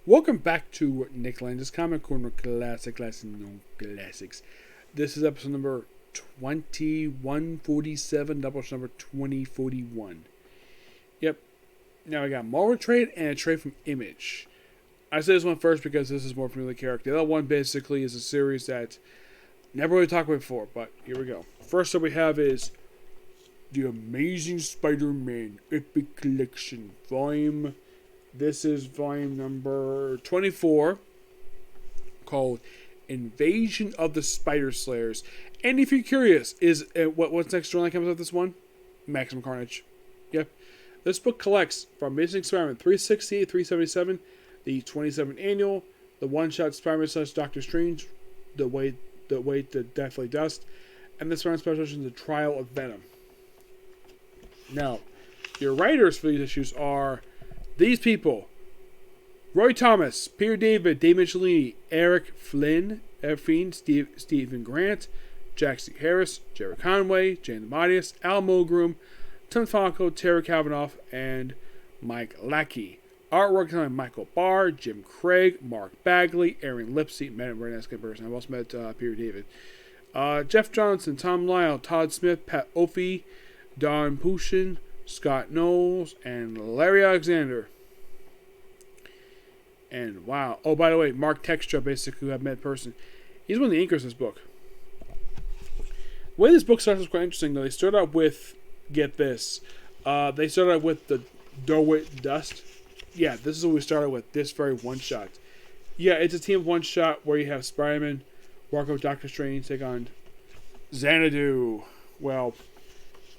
Welcome back to Nick Lenz's Comic Corner Classic No Classics. This is episode number 2147, double number 2041. Yep. Now I got Marvel trade and a trade from Image. I say this one first because this is more familiar character. The other one basically is a series that never really talked about before, but here we go. First up we have is The Amazing Spider-Man Epic Collection Volume. This is volume number 24, called Invasion of the Spider Slayers. And if you're curious, what's next storyline comes out this one? Maximum Carnage. Yep. This book collects from Amazing Spider-Man 368, 377, the 27th annual, the one-shot Spider-Man / Doctor Strange, the Wait, the Deathly Dust, and the Spider-Man special edition, The Trial of Venom. Now, your writers for these issues are these people: Roy Thomas, Peter David, Dave Michelini, Eric Flynn, Stephen Grant, Jack C. Harris, Jerry Conway, Jane Amadeus, Al Mulgrew, Tim Falco, Terry Kavanaugh, and Mike Lackey. Artwork by Michael Barr, Jim Craig, Mark Bagley, Aaron Lipsy, met a very nice person. I've also met Peter David. Jeff Johnson, Tom Lyle, Todd Smith, Pat Opie, Don Pushin, Scott Knowles, and Larry Alexander. And wow. Oh, by the way, Mark Textra, basically, who I've met in person. He's one of the anchors of this book. The way this book starts is quite interesting, though. They start out with, get this, they start out with the Doorway Dust. Yeah, this is what we started with, this very one-shot. Yeah, it's a team of one-shot where you have Spider-Man, Marco, Doctor Strange take on Xanadu. Well,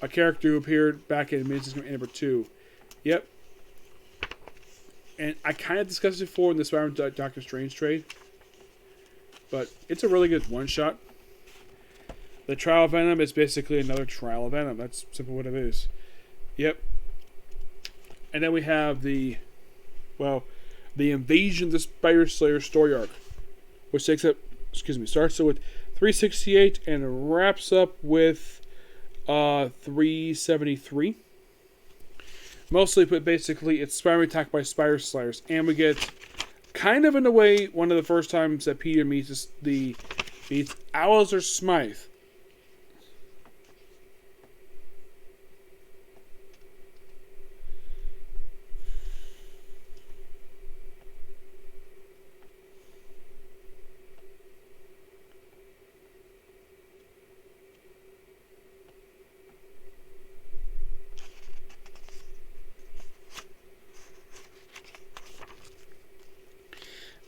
a character who appeared back in Amazing Spider-Man number 2. Yep. And I kind of discussed it before in the Spider-Man Doctor Strange trade. But it's a really good one-shot. The Trial of Venom is basically another Trial of Venom. That's simply what it is. Yep. And then we have the Invasion of the Spider Slayer story arc. Which starts with 368 and wraps up with 373. Mostly, but basically, it's Spider-Man attacked by Spider Slayers, and we get, kind of in a way, one of the first times that Peter meets Alistair Smythe.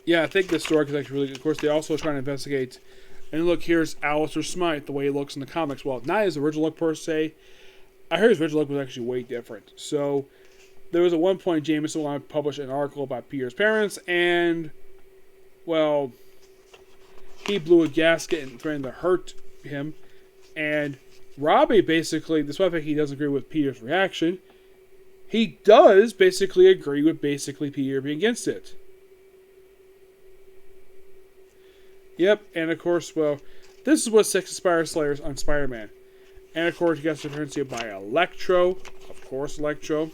Yeah, I think this story is actually really good. Of course, they also try to investigate. And look, here's Alistair Smythe, the way he looks in the comics. Well, not his original look per se. I heard his original look was actually way different. So, there was at one point Jameson wanted to publish an article about Peter's parents, and, well, he blew a gasket and threatened to hurt him. And Robbie basically, despite the fact he doesn't agree with Peter's reaction, he does basically agree with Peter being against it. Yep, and of course, well, this is what sets Spider Slayers on Spider-Man. And of course, you got reference here by Electro. Of course, Electro.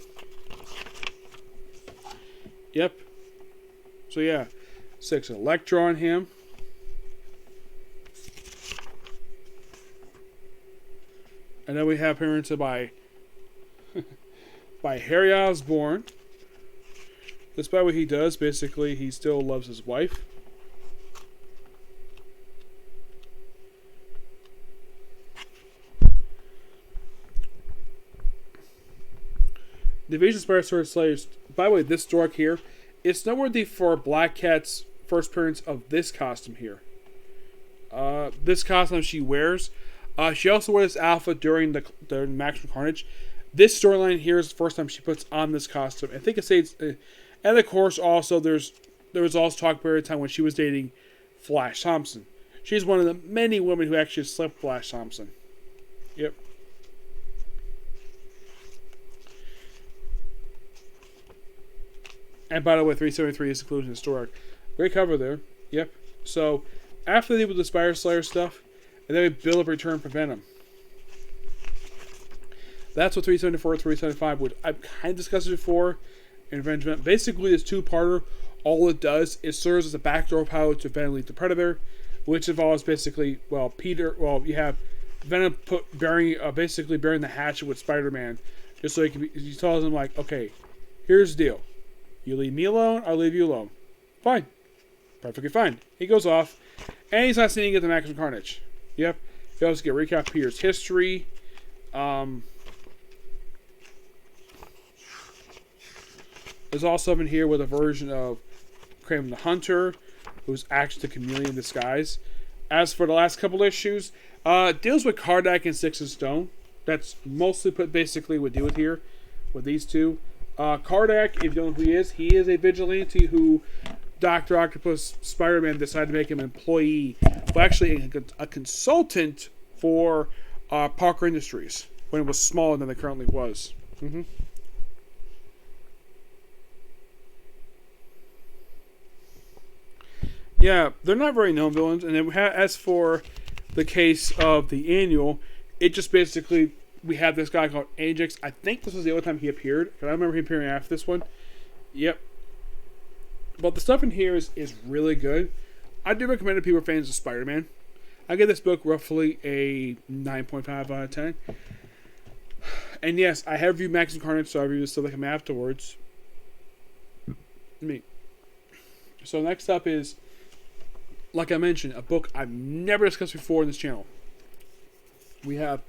Yep. So yeah, 6 Electro on him. And then we have appearance by Harry Osborn. Despite what he does, basically, he still loves his wife. The Invasion of Spider Slayers. By the way, this dork here, it's noteworthy for Black Cat's first appearance of this costume here. This costume she wears. She also wears this outfit during the Maximum Carnage. This storyline here is the first time she puts on this costume. I think it says, and of course, also there was also talk period of time when she was dating Flash Thompson. She's one of the many women who actually slept with Flash Thompson. Yep. And by the way, 373 is included in the story. Great cover there. Yep. So, after they deal with the Spider Slayer stuff, and then we build up Return for Venom. That's what 374 375 would. I've kind of discussed it before in Avengement. Basically, this two-parter all it does is serves as a backdoor pilot to Venom Lethal Predator, which involves basically, you have Venom basically burying the hatchet with Spider-Man, just so he tells him, like, okay, here's the deal. You leave me alone, I'll leave you alone. Fine. Perfectly fine. He goes off, and he's not seeing the Maximum Carnage. Yep. He also get recap Peter's history. There's also in here with a version of Kraven the Hunter, who's actually the chameleon in disguise. As for the last couple issues, deals with Kardak and Six and Stone. That's mostly basically what deal with here, with these two. Kardak, if you don't know who he is a vigilante who Dr. Octopus, Spider-Man decided to make him an employee, but actually a consultant for Parker Industries when it was smaller than it currently was. Mm-hmm. Yeah, they're not very known villains. And then as for the case of the annual, it just basically, we have this guy called Ajax. I think this was the only time he appeared, because I remember him appearing after this one. Yep. But the stuff in here is really good. I do recommend it to people who are fans of Spider-Man. I give this book roughly a 9.5 out of 10. And yes, I have reviewed Maximum Carnage, so I reviewed stuff like him afterwards. So next up is, like I mentioned, a book I've never discussed before in this channel. We have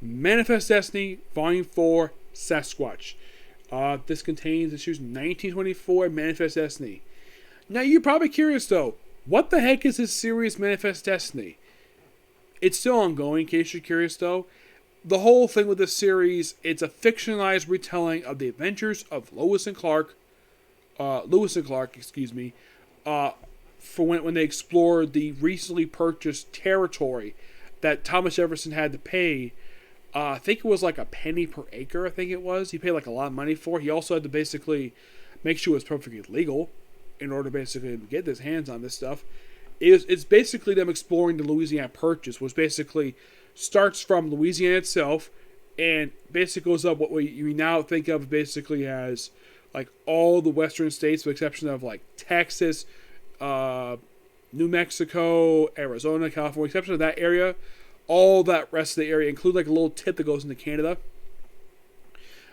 Manifest Destiny, Volume 4, Sasquatch. This contains issues 1924 Manifest Destiny. Now, you're probably curious, though. What the heck is this series, Manifest Destiny? It's still ongoing, in case you're curious, though. The whole thing with this series, it's a fictionalized retelling of the adventures of Lewis and Clark, for when they explored the recently purchased territory that Thomas Jefferson had to pay. I think it was like a penny per acre, I think it was. He paid like a lot of money for it. He also had to basically make sure it was perfectly legal in order to basically get his hands on this stuff. It's basically them exploring the Louisiana Purchase, which basically starts from Louisiana itself and basically goes up what we now think of basically as like all the western states, with the exception of like Texas, New Mexico, Arizona, California, with the exception of that area. All that rest of the area, include like a little tip that goes into Canada,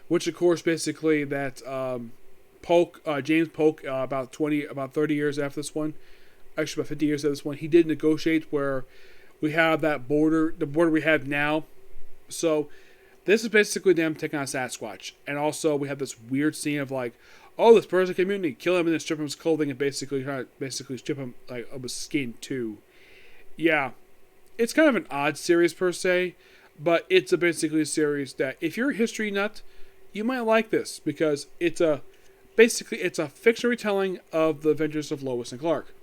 which of course basically that James Polk, about 30 years after this one, actually about 50 years after this one, he did negotiate where we have that border, the border we have now. So this is basically them taking on Sasquatch, and also we have this weird scene of like, oh, this person community, kill him and then strip him of his clothing and basically strip him like of his skin too. Yeah. It's kind of an odd series per se, but it's basically a series that if you're a history nut, you might like this because it's a fictional retelling of the adventures of Lois and Clark.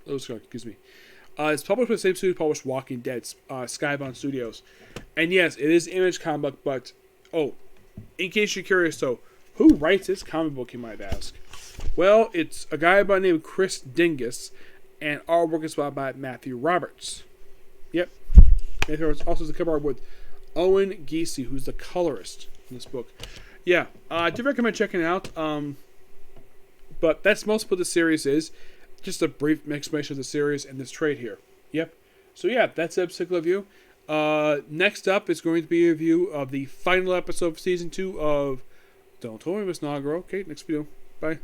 It's published by the same studio published Walking Dead, Skybound Studios. And yes, it is Image comic book, but in case you're curious though, who writes this comic book, you might ask? Well, it's a guy by the name of Chris Dingus, and artwork is by Matthew Roberts. Yep. Matthew Roberts also has the cover art with Owen Giese, who's the colorist in this book. Yeah, I do recommend checking it out. But that's most of what the series is. Just a brief explanation of the series and this trade here. Yep. So yeah, that's the particular review. Next up is going to be a review of the final episode of Season 2 of Don't Tell Me Miss Nagro. Okay, next video. Bye.